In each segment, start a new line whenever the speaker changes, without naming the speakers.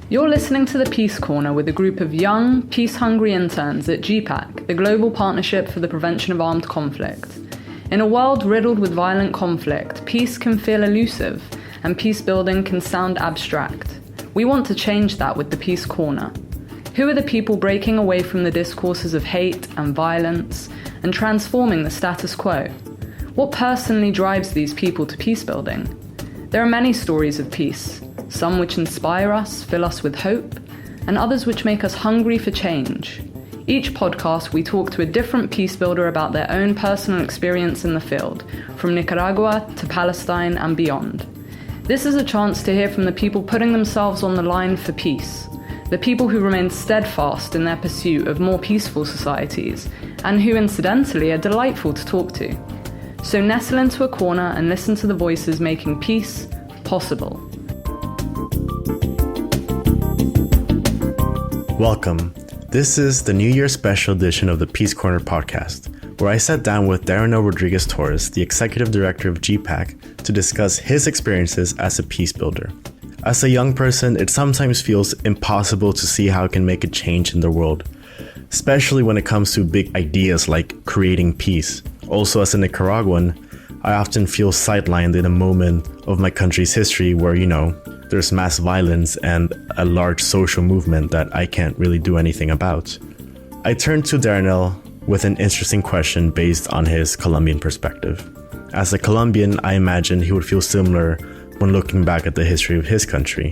You're listening to the Peace Corner with a group of young, peace-hungry interns at GPPAC, the Global Partnership for the Prevention of Armed Conflict. In a world riddled with violent conflict, peace can feel elusive, and peace building can sound abstract. We want to change that with the Peace Corner. Who are the people breaking away from the discourses of hate and violence and transforming the status quo? What personally drives these people to peace building? There are many stories of peace, some which inspire us, fill us with hope, and others which make us hungry for change. Each podcast, we talk to a different peace builder about their own personal experience in the field, from Nicaragua to Palestine and beyond. This is a chance to hear from the people putting themselves on the line for peace, the people who remain steadfast in their pursuit of more peaceful societies, and who incidentally are delightful to talk to. So nestle into a corner and listen to the voices making peace possible.
Welcome. This is the New Year special edition of the Peace Corner podcast, where I sat down with Darynell Rodriguez Torres, the Executive Director of GPPAC, to discuss his experiences as a peace builder. As a young person, it sometimes feels impossible to see how it can make a change in the world, especially when it comes to big ideas like creating peace. Also, as a Nicaraguan, I often feel sidelined in a moment of my country's history where, there's mass violence and a large social movement that I can't really do anything about. I turned to Darynell with an interesting question based on his Colombian perspective. As a Colombian, I imagine he would feel similar when looking back at the history of his country.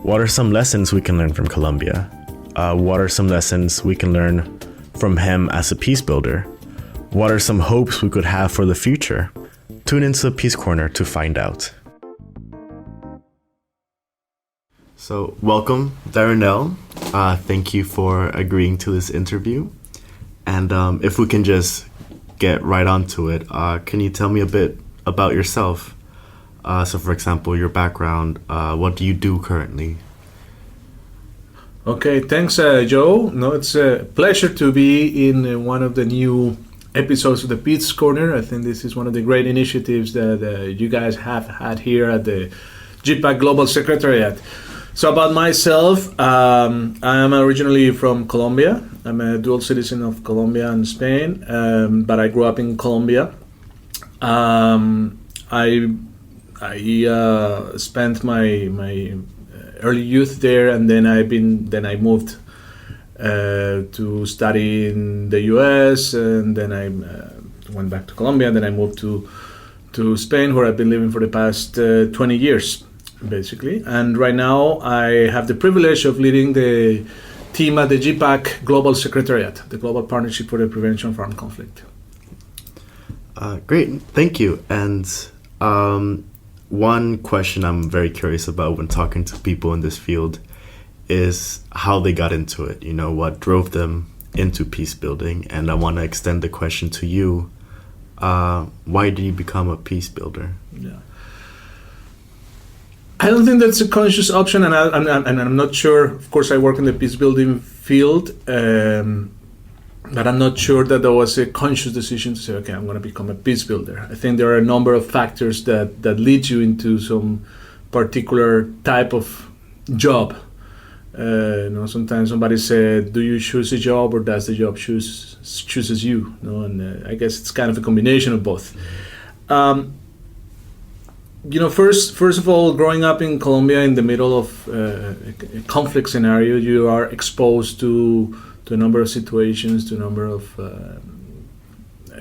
What are some lessons we can learn from Colombia? What are some lessons we can learn from him as a peace builder? What are some hopes we could have for the future? Tune into the Peace Corner to find out. So, welcome, Darynell. Thank you for agreeing to this interview. And if we can just get right onto it, can you tell me a bit about yourself? So, for example, your background, what do you do currently?
Okay, thanks, Joe. No, it's a pleasure to be in one of the new episodes of the Peace Corner. I think this is one of the great initiatives that you guys have had here at the GPPAC Global Secretariat. So about myself, I'm originally from Colombia. I'm a dual citizen of Colombia and Spain, but I grew up in Colombia. I spent my early youth there, and then I moved to study in the US, and then I went back to Colombia, and then I moved to Spain, where I've been living for the past 20 years, basically. And right now I have the privilege of leading the team at the GPPAC Global Secretariat, the Global Partnership for the Prevention of Armed Conflict.
Great, thank you. And one question I'm very curious about when talking to people in this field is how they got into it, what drove them into peace building. And I want to extend the question to you. Why did you become a peace builder?
Yeah. I don't think that's a conscious option, and I'm not sure. Of course, I work in the peace building field, but I'm not sure that there was a conscious decision to say, okay, I'm going to become a peace builder. I think there are a number of factors that lead you into some particular type of job. Sometimes somebody said, do you choose a job or does the job chooses you? And I guess it's kind of a combination of both. First of all, growing up in Colombia in the middle of a conflict scenario, you are exposed to a number of situations, to a number of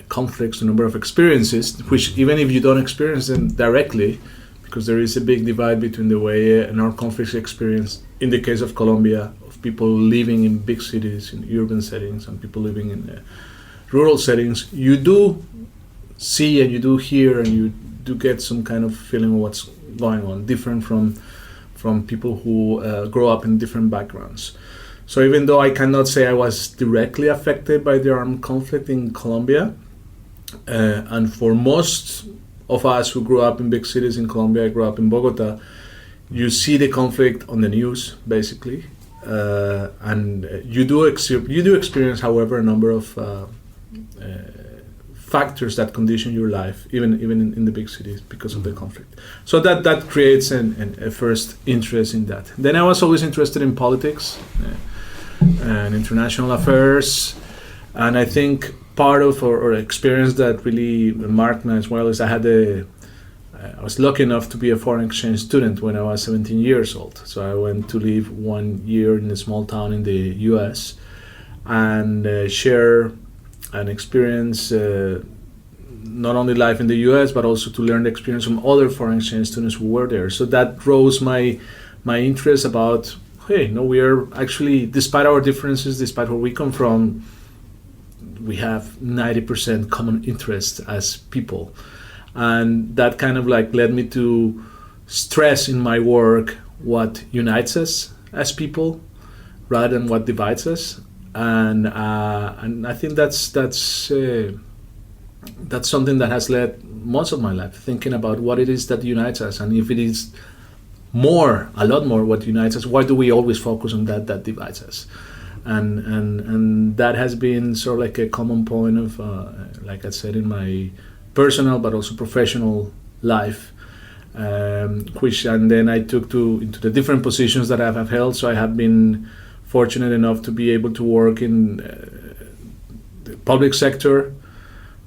conflicts, to a number of experiences, which even if you don't experience them directly, because there is a big divide between the way an armed conflict experience, in the case of Colombia, of people living in big cities, in urban settings, and people living in rural settings, you do see and you do hear and you do get some kind of feeling of what's going on, different from people who grow up in different backgrounds. So even though I cannot say I was directly affected by the armed conflict in Colombia, and for most of us who grew up in big cities in Colombia, I grew up in Bogota, you see the conflict on the news, basically, and you do experience, however, a number of factors that condition your life, even in the big cities because of the conflict. So that creates a first interest in that. Then I was always interested in politics and international affairs, and I think part of or experience that really marked me as well is I was lucky enough to be a foreign exchange student when I was 17 years old. So I went to live 1 year in a small town in the US and share and experience not only life in the US, but also to learn the experience from other foreign exchange students who were there. So that rose my interest about, hey, no, we are actually, despite our differences, despite where we come from, we have 90% common interest as people. And that kind of like led me to stress in my work what unites us as people rather than what divides us. And I think that's something that has led most of my life, thinking about what it is that unites us, and if it is a lot more what unites us, why do we always focus on that divides us? And that has been sort of like a common point of, like I said, in my personal but also professional life, which and then I took into the different positions that I have held. So I have been fortunate enough to be able to work in the public sector,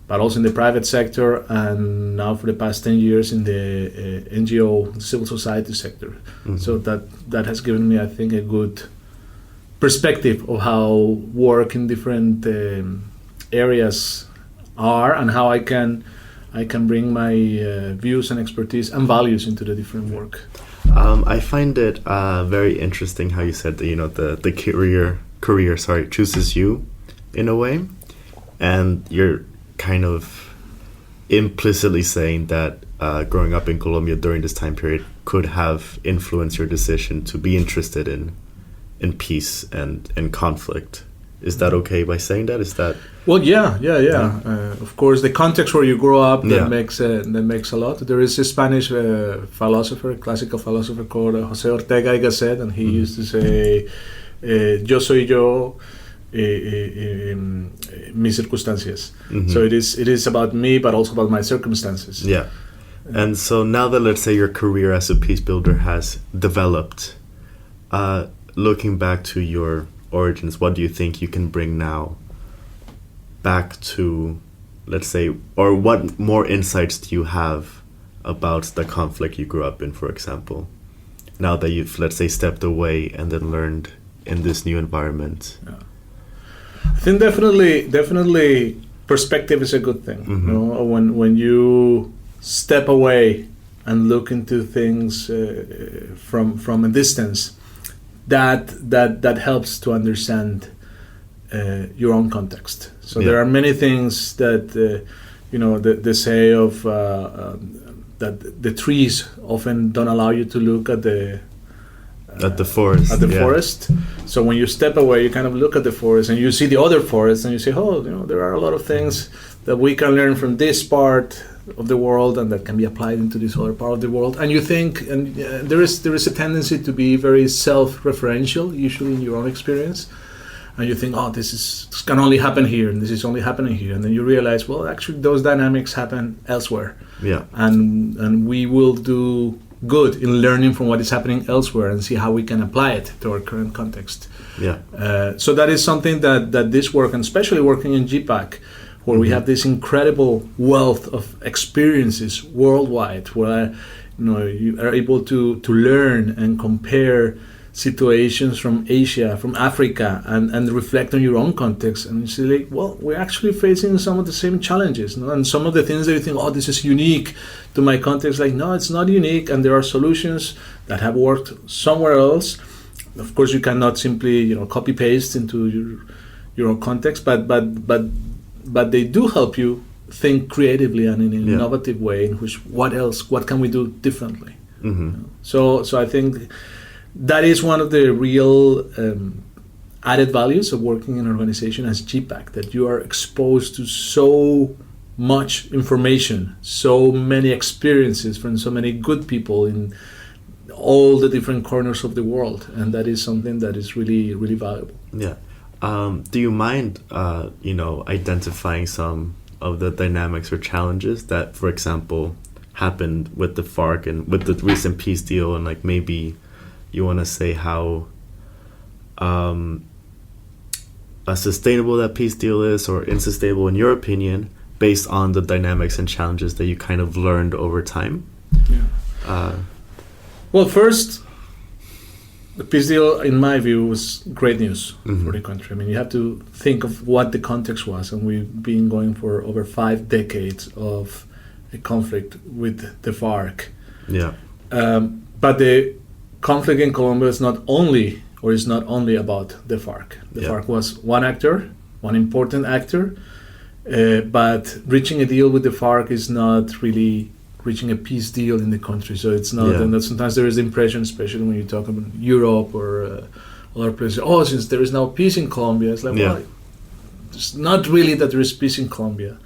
but also in the private sector, and now for the past 10 years in the NGO, civil society sector. Mm-hmm. So that has given me, I think, a good perspective of how work in different areas are, and how I can bring my views and expertise and values into the different work.
I find it very interesting how you said that the career chooses you in a way, and you're kind of implicitly saying that growing up in Colombia during this time period could have influenced your decision to be interested in peace and conflict. Is that okay by saying that? Is that?
Well, yeah. Of course, the context where you grow up makes a lot. There is a Spanish classical philosopher called José Ortega y Gasset, and he used to say, "Yo soy yo, mis circunstancias." Mm-hmm. So it is about me, but also about my circumstances.
Yeah. And so now that, let's say, your career as a peace builder has developed, looking back to your origins, what do you think you can bring now back to, let's say, or what more insights do you have about the conflict you grew up in, for example, now that you've, let's say, stepped away and then learned in this new environment?
Yeah. I think definitely perspective is a good thing. Mm-hmm. You know, when you step away and look into things from a distance, that helps to understand your own context. So there are many things that they say of that the trees often don't allow you to look at the
forest.
Forest. So when you step away, you kind of look at the forest and you see the other forest, and you say, there are a lot of things that we can learn from this part of the world and that can be applied into this other part of the world. And you think, and there is a tendency to be very self-referential, usually in your own experience. And you think, this can only happen here, and this is only happening here. And then you realize, well, actually, those dynamics happen elsewhere.
Yeah.
And we will do good in learning from what is happening elsewhere and see how we can apply it to our current context.
Yeah.
So that is something that this work, and especially working in GPPAC, where we have this incredible wealth of experiences worldwide, where you are able to learn and compare situations from Asia, from Africa, and reflect on your own context, and you say, like, well, we're actually facing some of the same challenges, and some of the things that you think, this is unique to my context, like, no, it's not unique, and there are solutions that have worked somewhere else. Of course, you cannot simply copy paste into your own context, but they do help you think creatively and in an innovative way in which what can we do differently.
Mm-hmm.
So I think that is one of the real added values of working in an organization as GPPAC, that you are exposed to so much information, so many experiences from so many good people in all the different corners of the world, and that is something that is really, really valuable.
Yeah. Do you mind, identifying some of the dynamics or challenges that, for example, happened with the FARC and with the recent peace deal, and like maybe you want to say how sustainable that peace deal is or unsustainable in your opinion, based on the dynamics and challenges that you kind of learned over time?
Yeah. Well, first, the peace deal, in my view, was great news for the country. I mean, you have to think of what the context was, and we've been going for over 5 decades of a conflict with the FARC.
Yeah.
But the conflict in Colombia is not only about the FARC. The FARC was one actor, one important actor, but reaching a deal with the FARC is not really reaching a peace deal in the country. So it's not, and that sometimes there is the impression, especially when you talk about Europe or other places, since there is now peace in Colombia, it's like, well, it's not really that there is peace in Colombia.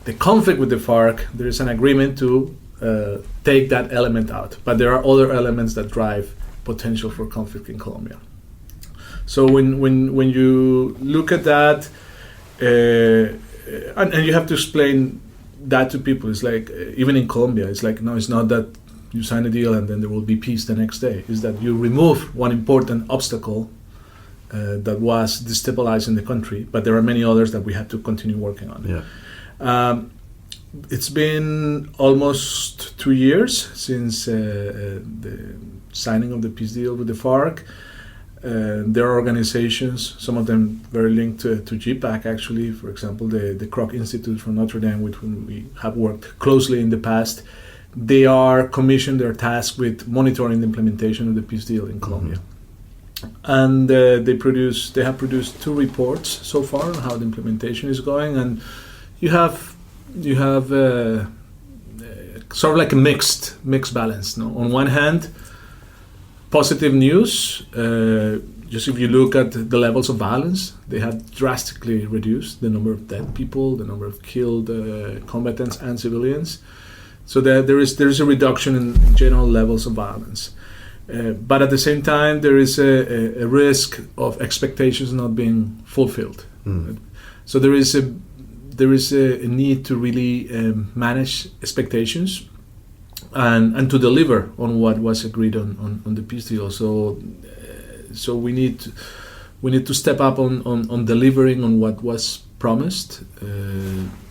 The conflict with the FARC, there is an agreement to take that element out, but there are other elements that drive potential for conflict in Colombia. So when you look at that, and you have to explain that to people, it's like, even in Colombia, it's like, no, it's not that you sign a deal and then there will be peace the next day. It's that you remove one important obstacle that was destabilizing the country, but there are many others that we have to continue working on.
Yeah.
It's been almost 2 years since the signing of the peace deal with the FARC. There are organizations, some of them very linked to GPPAC actually, for example, the Kroc Institute from Notre Dame, with whom we have worked closely in the past. They are commissioned, they're tasked with monitoring the implementation of the peace deal in Colombia. And they have produced 2 reports so far on how the implementation is going, and you have sort of like a mixed balance. No? On one hand, positive news. Just if you look at the levels of violence, they have drastically reduced the number of dead people, the number of killed combatants and civilians. So there is a reduction in general levels of violence. But at the same time, there is a risk of expectations not being fulfilled. So there is a need to really manage expectations and to deliver on what was agreed on the peace deal. So we need to step up on delivering on what was promised,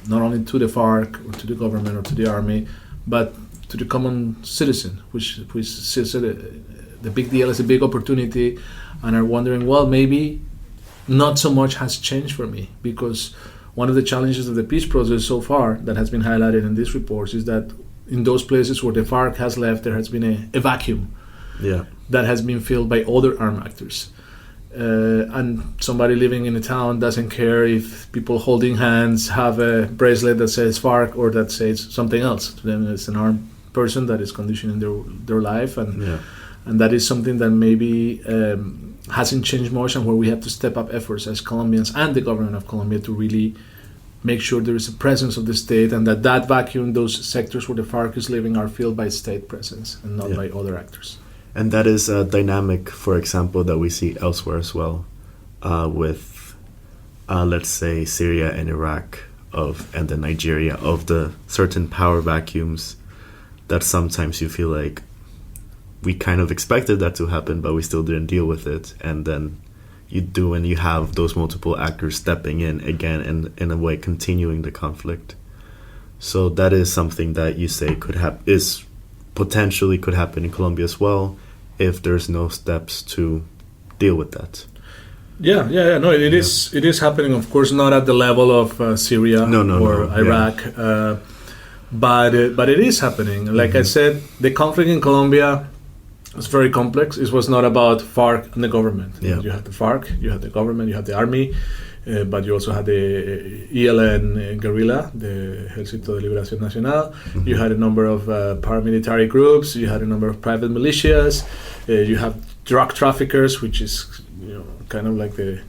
not only to the FARC or to the government or to the army, but to the common citizen, which sees the big deal as a big opportunity and are wondering, well, maybe not so much has changed for me, because one of the challenges of the peace process so far that has been highlighted in these reports is that in those places where the FARC has left, there has been a vacuum that has been filled by other armed actors. And somebody living in a town doesn't care if people holding hands have a bracelet that says FARC or that says something else. To them, it's an armed person that is conditioning their life, and that is something that maybe hasn't changed much, and where we have to step up efforts as Colombians and the government of Colombia to really make sure there is a presence of the state, and that vacuum, those sectors where the FARC is living, are filled by state presence and not by other actors.
And that is a dynamic, for example, that we see elsewhere as well, with, let's say, Syria and Iraq, and then Nigeria, of the certain power vacuums that sometimes you feel like we kind of expected that to happen, but we still didn't deal with it. And then you do, and you have those multiple actors stepping in again and in a way continuing the conflict. So that is something that you say potentially could happen in Colombia as well, if there's no steps to deal with that.
Yeah. No, it is happening. Of course, not at the level of Syria or Iraq, but it is happening. Like I said, the conflict in Colombia was very complex. It was not about FARC and the government.
Yeah.
You had the FARC, you had the government, you had the army, but you also had the ELN guerrilla, the Ejército de Liberación Nacional. You had a number of paramilitary groups. You had a number of private militias. You have drug traffickers, which is kind of like the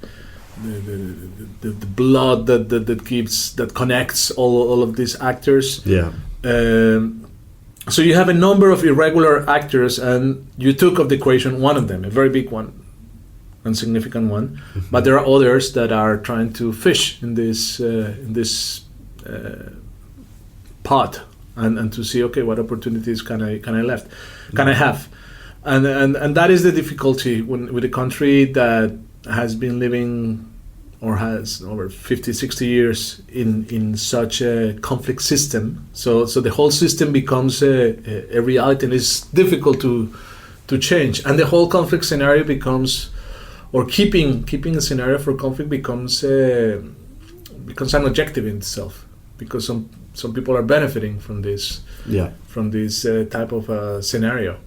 blood that connects all of these actors.
Yeah.
So you have a number of irregular actors, and you took of the equation one of them, a very big one and significant one. But there are others that are trying to fish in this path and to see, okay, what opportunities can I have, and that is the difficulty with a country that has been living or has over 50, 60 years in such a conflict system. So the whole system becomes a reality, and it's difficult to change. And the whole conflict scenario becomes, or keeping a scenario for conflict becomes an objective in itself, because some people are benefiting from this type of scenario.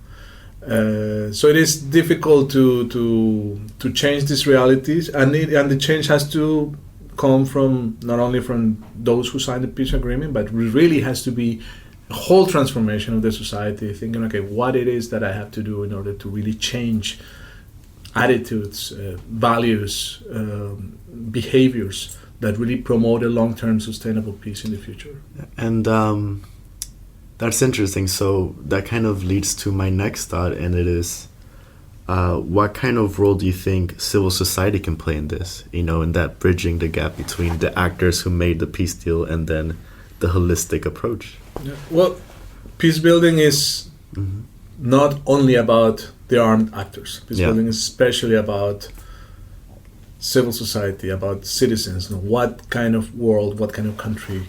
So it is difficult to change these realities, and the change has to come from not only from those who signed the peace agreement, but it really has to be a whole transformation of the society, thinking, okay, what it is that I have to do in order to really change attitudes, values, behaviors that really promote a long-term sustainable peace in the future.
And that's interesting. So that kind of leads to my next thought, and it is, what kind of role do you think civil society can play in this? You know, in that bridging the gap between the actors who made the peace deal and then the holistic approach.
Yeah. Well, peace building is not only about the armed actors. Peace building is especially about civil society, about citizens. What kind of world, what kind of country,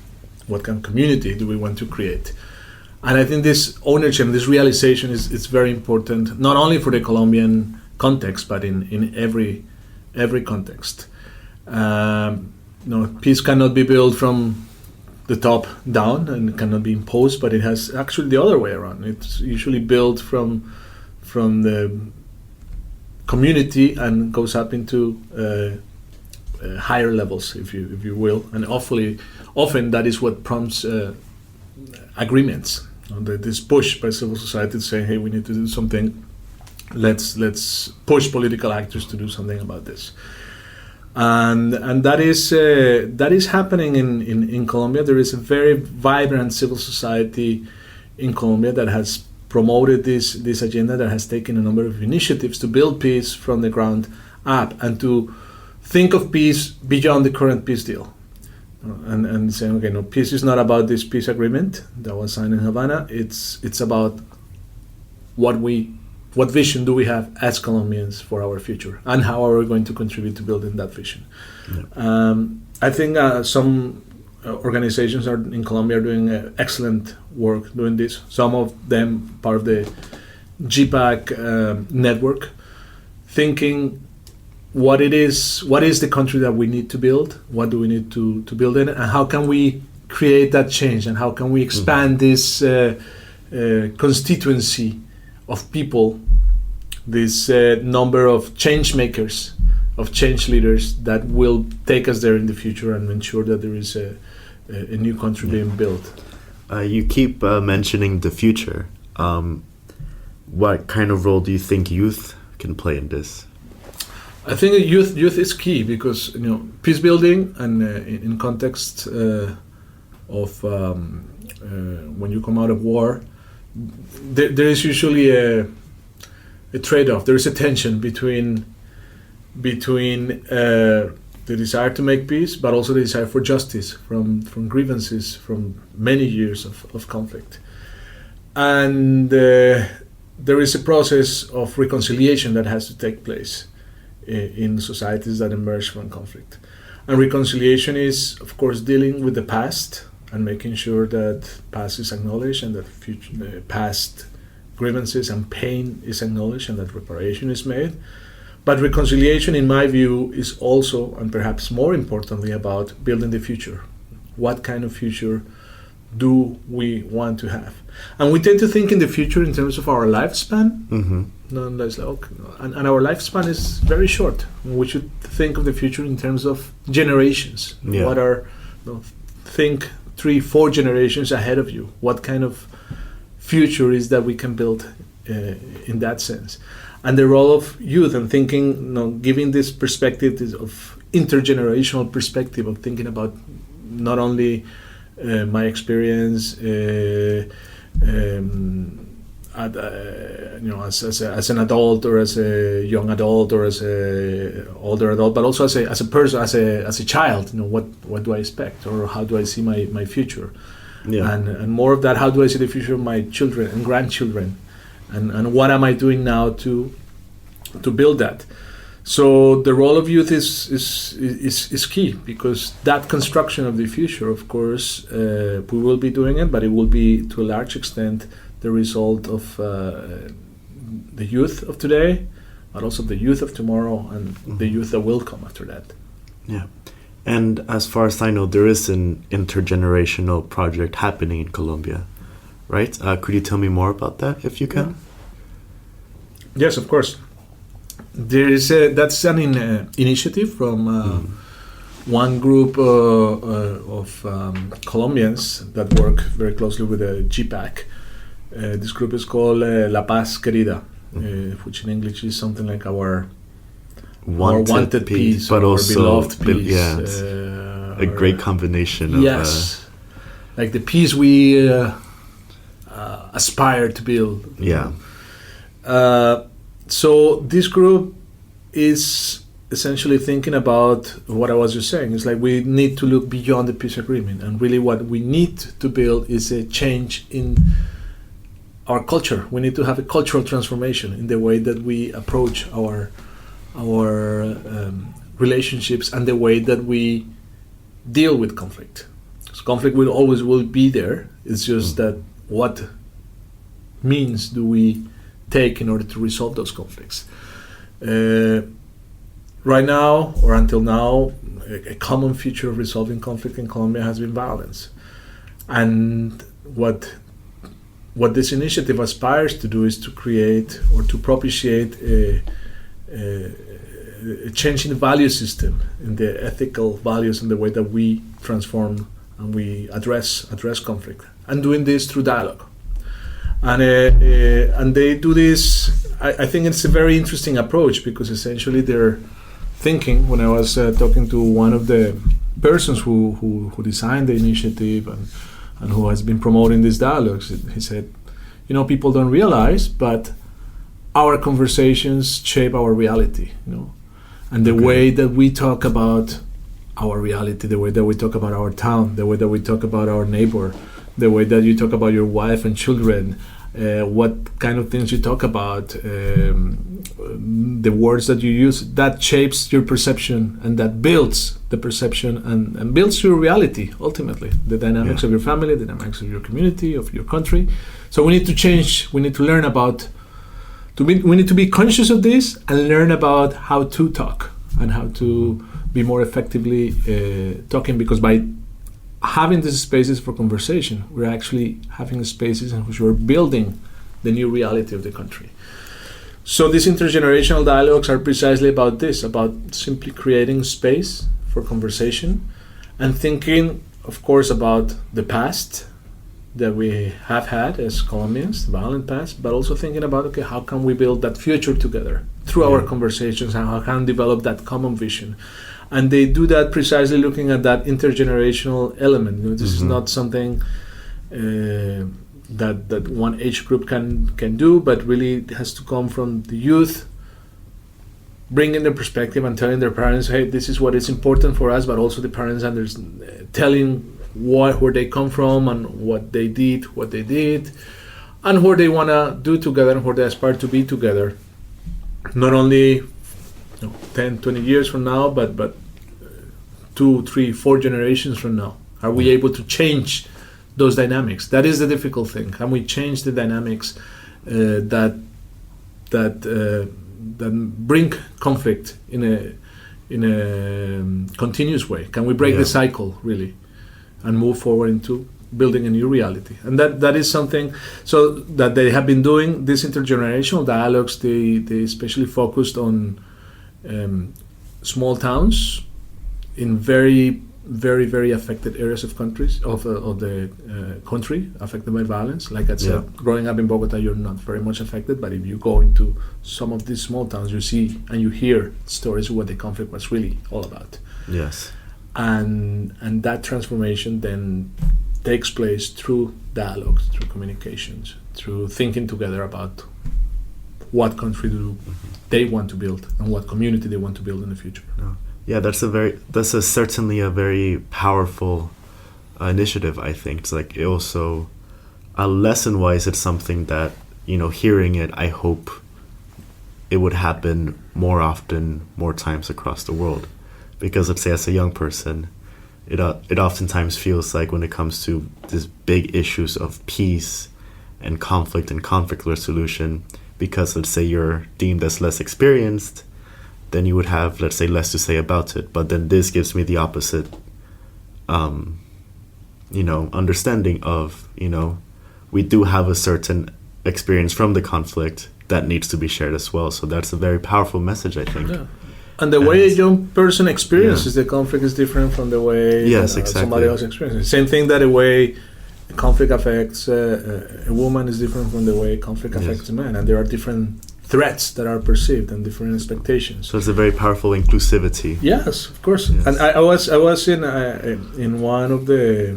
what kind of community do we want to create? And I think this ownership, this realization is very important, not only for the Colombian context, but in every context. Peace cannot be built from the top down and cannot be imposed, but it has actually the other way around. It's usually built from the community and goes up into higher levels, if you will, and often that is what prompts agreements. This push by civil society to say, hey, we need to do something. Let's push political actors to do something about this. And that is happening in Colombia. There is a very vibrant civil society in Colombia that has promoted this agenda, that has taken a number of initiatives to build peace from the ground up and to think of peace beyond the current peace deal. And saying, okay, no, peace is not about this peace agreement that was signed in Havana. It's about what vision do we have as Colombians for our future, and how are we going to contribute to building that vision. I think some organizations in Colombia are doing excellent work doing this. Some of them part of the GPPAC network, thinking what is the country that we need to build, what do we need to build in, and how can we create that change, and how can we expand this constituency of people, this number of change makers, of change leaders that will take us there in the future and ensure that there is a new country being built.
You keep mentioning the future. What kind of role do you think youth can play in this?
I think youth is key, because peace building and in context of when you come out of war, there is usually a trade-off. There is a tension between the desire to make peace, but also the desire for justice from grievances from many years of conflict. And there is a process of reconciliation that has to take place in societies that emerge from conflict. And reconciliation is, of course, dealing with the past and making sure that past is acknowledged, and that past grievances and pain is acknowledged, and that reparation is made. But reconciliation, in my view, is also, and perhaps more importantly, about building the future. What kind of future do we want to have? And we tend to think in the future in terms of our lifespan. And our lifespan is very short. We should think of the future in terms of generations. Think 3-4 generations ahead of you. What kind of future is that we can build in that sense? And the role of youth, and thinking, giving this perspective of intergenerational perspective, of thinking about not only my experience as an adult or as a young adult or as a older adult, but also as a person, as a child. What do I expect, or how do I see my future?
Yeah.
And more of that, how do I see the future of my children and grandchildren, and what am I doing now to build that? So the role of youth is key, because that construction of the future, of course, we will be doing it, but it will be to a large extent the result of the youth of today, but also the youth of tomorrow and the youth that will come after that.
Yeah. And as far as I know, there is an intergenerational project happening in Colombia, right? Could you tell me more about that, if you can?
Yes, of course. That's an initiative from one group of Colombians that work very closely with the GPPAC. This group is called La Paz Querida, which in English is something like our wanted peace,
but
or
also
beloved peace.
Yes, a great combination of
like the peace we aspire to build.
Yeah.
So this group is essentially thinking about what I was just saying. It's like we need to look beyond the peace agreement, and really what we need to build is a change in our culture. We need to have a cultural transformation in the way that we approach our relationships and the way that we deal with conflict. So conflict will be there. It's just that what means do we take in order to resolve those conflicts? Right now, or until now, a common feature of resolving conflict in Colombia has been violence. And what this initiative aspires to do is to create or to propitiate a change in the value system, in the ethical values, and the way that we transform and we address conflict, and doing this through dialogue. And they do this. I think it's a very interesting approach, because essentially they're thinking. When I was talking to one of the persons who designed the initiative and who has been promoting these dialogues, he said, people don't realize, but our conversations shape our reality, and the way that we talk about our reality, the way that we talk about our town, the way that we talk about our neighbor, the way that you talk about your wife and children, what kind of things you talk about, the words that you use, that shapes your perception, and that builds the perception and builds your reality, ultimately, the dynamics of your family, the dynamics of your community, of your country. So we need to change, we need to learn we need to be conscious of this and learn about how to talk and how to be more effectively talking, because by having these spaces for conversation, we're actually having spaces in which we're building the new reality of the country. So these intergenerational dialogues are precisely about this, about simply creating space for conversation and thinking, of course, about the past that we have had as Colombians, the violent past, but also thinking about, how can we build that future together through our conversations, and how can we develop that common vision. And they do that precisely looking at that intergenerational element. This is not something that one age group can do, but really it has to come from the youth, bringing their perspective and telling their parents, hey, this is what is important for us, but also the parents telling where they come from and what they did, and what they want to do together and where they aspire to be together. Not only 10, 20 years from now, but 2, 3, 4 generations from now. Are we able to change those dynamics? That is the difficult thing. Can we change the dynamics that bring conflict in a continuous way? Can we break the cycle, really, and move forward into building a new reality? And that is something so that they have been doing. These intergenerational dialogues, they especially focused on small towns in very, very, very affected areas of the country affected by violence. Like I said, growing up in Bogota, you're not very much affected, but if you go into some of these small towns, you see and you hear stories of what the conflict was really all about.
Yes.
And that transformation then takes place through dialogues, through communications, through thinking together about what country do they want to build and what community they want to build in the future.
Yeah, that's certainly a very powerful initiative. I think it's like it also, lesson-wise, it's something that, hearing it, I hope it would happen more often, more times across the world, because let's say as a young person, it oftentimes feels like when it comes to these big issues of peace and conflict resolution, because let's say you're deemed as less experienced, then you would have, let's say, less to say about it. But then this gives me the opposite, understanding of, we do have a certain experience from the conflict that needs to be shared as well. So that's a very powerful message, I think.
Yeah. And the way a young person experiences the conflict is different from the way somebody else experiences it. Same thing that the way conflict affects a woman is different from the way conflict affects a man. And there are different threats that are perceived and different expectations.
So it's a very powerful inclusivity.
Yes, of course. Yes. And I was in one of the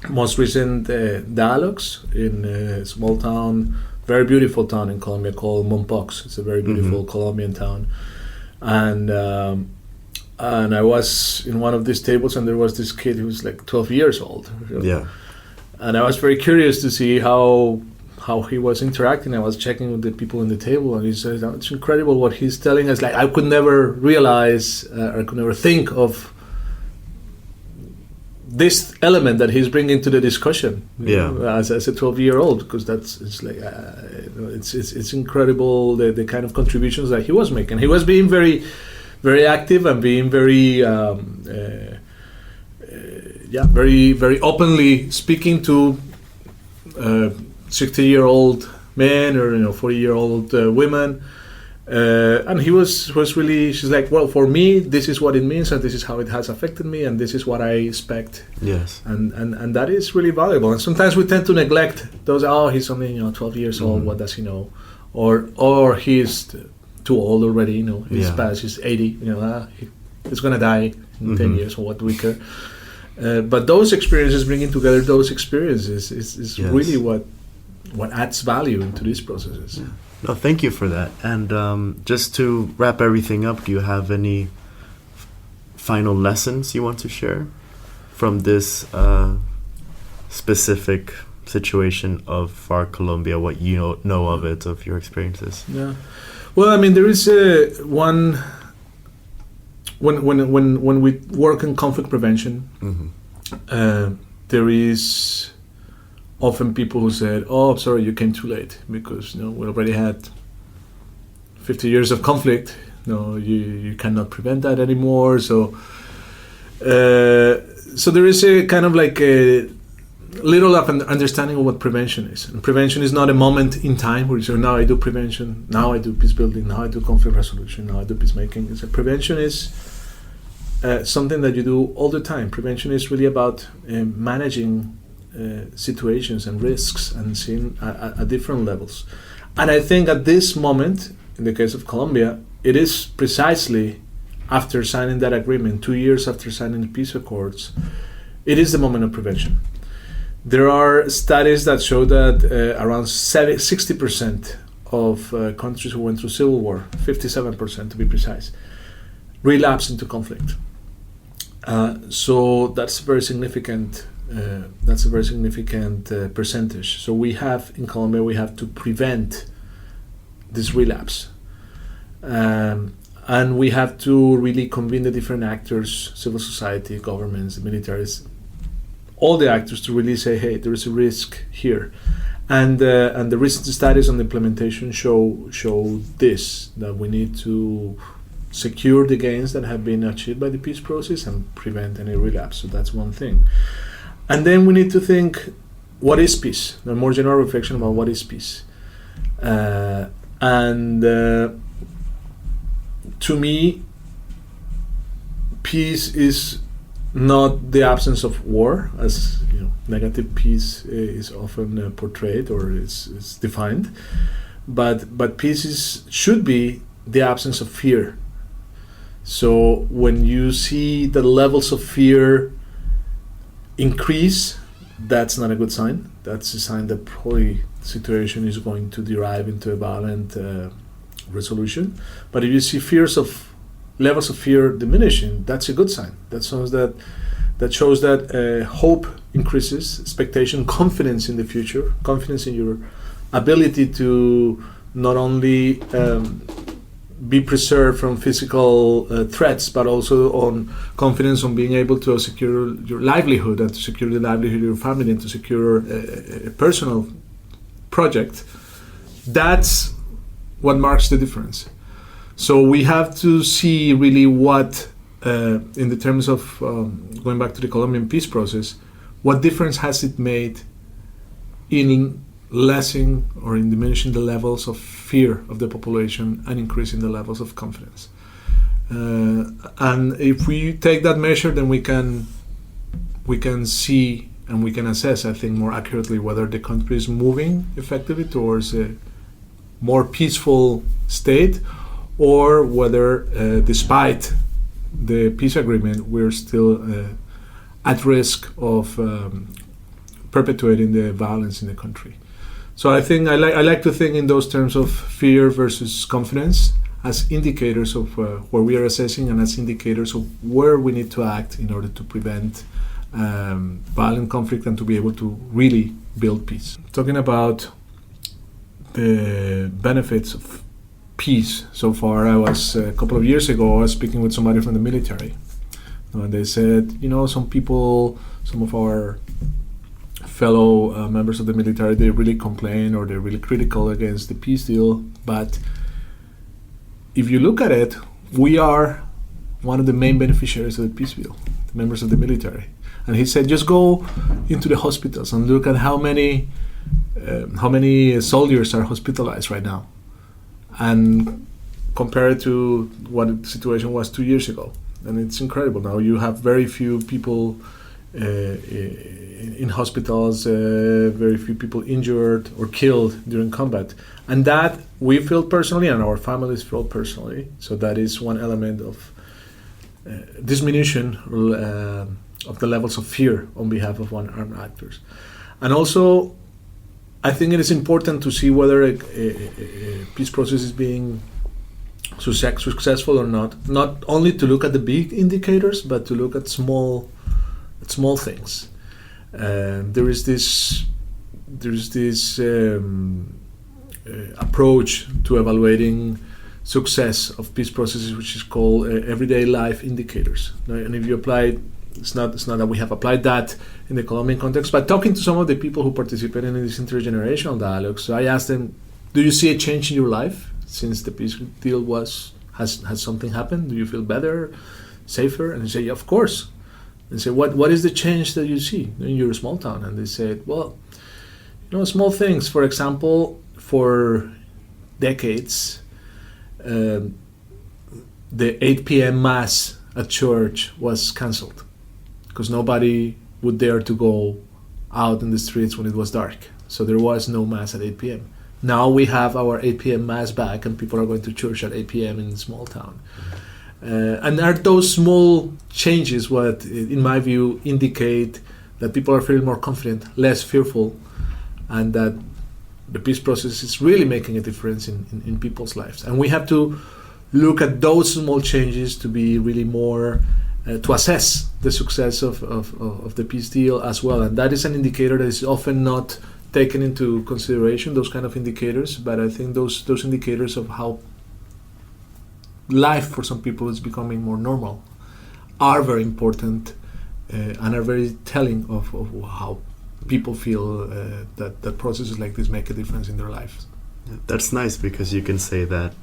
most recent dialogues in a small town, very beautiful town in Colombia called Mompox. It's a very beautiful Colombian town. And I was in one of these tables, and there was this kid who was like 12 years old.
Yeah.
And I was very curious to see how he was interacting. I was checking with the people in the table, and he said, "It's incredible what he's telling us. Like, I could never realize, I could never think of this element that he's bringing to the discussion as a 12-year-old, because it's incredible the kind of contributions that he was making. He was being very, very active and being very, very, very openly speaking to 60-year-old men or 40-year-old women. And he was really, she's like, well, for me, this is what it means, and this is how it has affected me, and this is what I expect.
Yes.
And that is really valuable. And sometimes we tend to neglect those, he's only 12 years old, what does he know? Or he's too old already, he's past, he's 80, he's going to die in 10 years, or what do we care? But those experiences, bringing together those experiences is really what adds value into these processes.
Yeah. No, thank you for that. And just to wrap everything up, do you have any final lessons you want to share from this specific situation of FARC Colombia, what you know of it, of your experiences?
Yeah. Well, I mean, there is one... When we work in conflict prevention, there is often people who said, "Oh, sorry, you came too late because we already had 50 years of conflict. You cannot prevent that anymore." So there is a kind of like a little of an understanding of what prevention is. And prevention is not a moment in time where you say, "Now I do prevention, now I do peace building, now I do conflict resolution, now I do peacemaking." Prevention is something that you do all the time. Prevention is really about managing situations and risks and seeing at different levels. And I think at this moment, in the case of Colombia, it is precisely after signing that agreement, 2 years after signing the peace accords, it is the moment of prevention. There are studies that show that around 60% of countries who went through civil war, 57% to be precise, relapse into conflict. So that's very significant. That's a very significant percentage. So in Colombia, we have to prevent this relapse. And we have to really convene the different actors, civil society, governments, militaries, all the actors to really say, hey, there is a risk here. And the recent studies on the implementation show this, that we need to secure the gains that have been achieved by the peace process and prevent any relapse. So that's one thing. And then we need to think, what is peace? A more general reflection about what is peace. To me, peace is not the absence of war, as negative peace is often portrayed or is defined, but peace should be the absence of fear. So when you see the levels of fear increase, that's not a good sign. That's a sign that probably the situation is going to derive into a violent resolution. But if you see levels of fear diminishing, that's a good sign. That shows that hope increases, expectation, confidence in the future, confidence in your ability to not only be preserved from physical threats, but also on confidence on being able to secure your livelihood and to secure the livelihood of your family and to secure a personal project. That's what marks the difference. So we have to see really what, in the terms of going back to the Colombian peace process, what difference has it made in lessening or in diminishing the levels of fear of the population and increasing the levels of confidence. And if we take that measure, then we can see and we can assess, I think, more accurately whether the country is moving effectively towards a more peaceful state, or whether, despite the peace agreement, we're still at risk of perpetuating the violence in the country. So I think I like to think in those terms of fear versus confidence as indicators of where we are assessing and as indicators of where we need to act in order to prevent violent conflict and to be able to really build peace. Talking about the benefits of peace so far, a couple of years ago, I was speaking with somebody from the military. And they said, some of our fellow members of the military, they really complain or they're really critical against the peace deal. But if you look at it, we are one of the main beneficiaries of the peace deal, the members of the military. And he said, just go into the hospitals and look at how many soldiers are hospitalized right now, and compare it to what the situation was 2 years ago. And it's incredible. Now you have very few people in hospitals, very few people injured or killed during combat. And that we feel personally and our families feel personally. So that is one element of diminution of the levels of fear on behalf of armed actors. And also, I think it is important to see whether a peace process is being successful or not. Not only to look at the big indicators, but to look at small things. There is this approach to evaluating success of peace processes, which is called everyday life indicators. And if you apply, it's not that we have applied that in the Colombian context, but talking to some of the people who participated in these intergenerational dialogues, I asked them, do you see a change in your life since the peace deal has something happened? Do you feel better, safer? And they say, yeah, of course. And say, what is the change that you see in your small town? And they said, well, small things. For example, for decades, the 8 p.m. mass at church was cancelled because nobody would dare to go out in the streets when it was dark. So there was no mass at 8 p.m. Now we have our 8 p.m. mass back, and people are going to church at 8 p.m. in a small town. And are those small changes what, in my view, indicate that people are feeling more confident, less fearful, and that the peace process is really making a difference in people's lives. And we have to look at those small changes to be really more, to assess the success of the peace deal as well. And that is an indicator that is often not taken into consideration, those kind of indicators. But I think those indicators of how life for some people is becoming more normal are very important and are very telling of how people feel that processes like this make a difference in their lives.
That's nice, because you can say that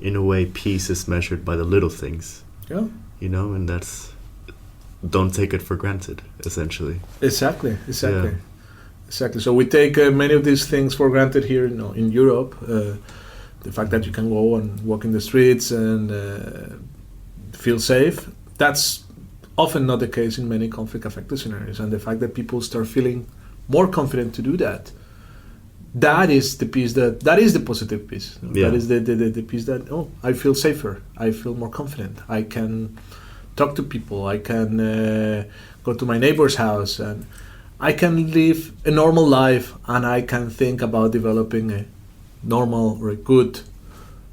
in a way peace is measured by the little things.
Yeah.
And that's, don't take it for granted, essentially.
Exactly. So we take many of these things for granted here in Europe. The fact that you can go and walk in the streets and feel safe, that's often not the case in many conflict-affected scenarios. And the fact that people start feeling more confident to do that, that is the piece that is the positive piece.
Yeah.
That is the piece that, I feel safer, I feel more confident, I can talk to people, I can go to my neighbor's house, and I can live a normal life and I can think about developing a normal or a good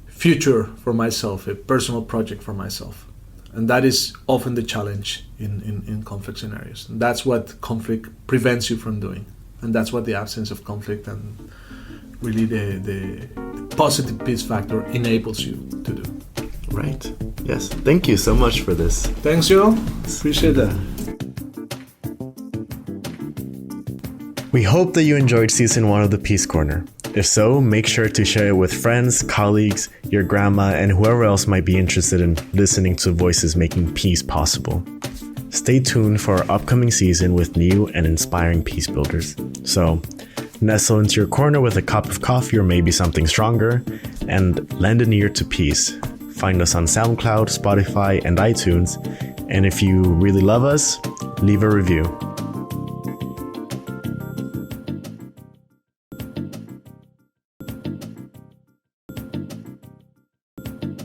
future for myself, a personal project for myself. And that is often the challenge in conflict scenarios. And that's what conflict prevents you from doing. And that's what the absence of conflict and really the positive peace factor enables you to do.
Right. Yes. Thank you so much for this.
Thanks, Joe. Appreciate that.
We hope that you enjoyed season 1 of the Peace Corner. If so, make sure to share it with friends, colleagues, your grandma, and whoever else might be interested in listening to voices making peace possible. Stay tuned for our upcoming season with new and inspiring peace builders. So, nestle into your corner with a cup of coffee or maybe something stronger, and lend an ear to peace. Find us on SoundCloud, Spotify, and iTunes. And if you really love us, leave a review.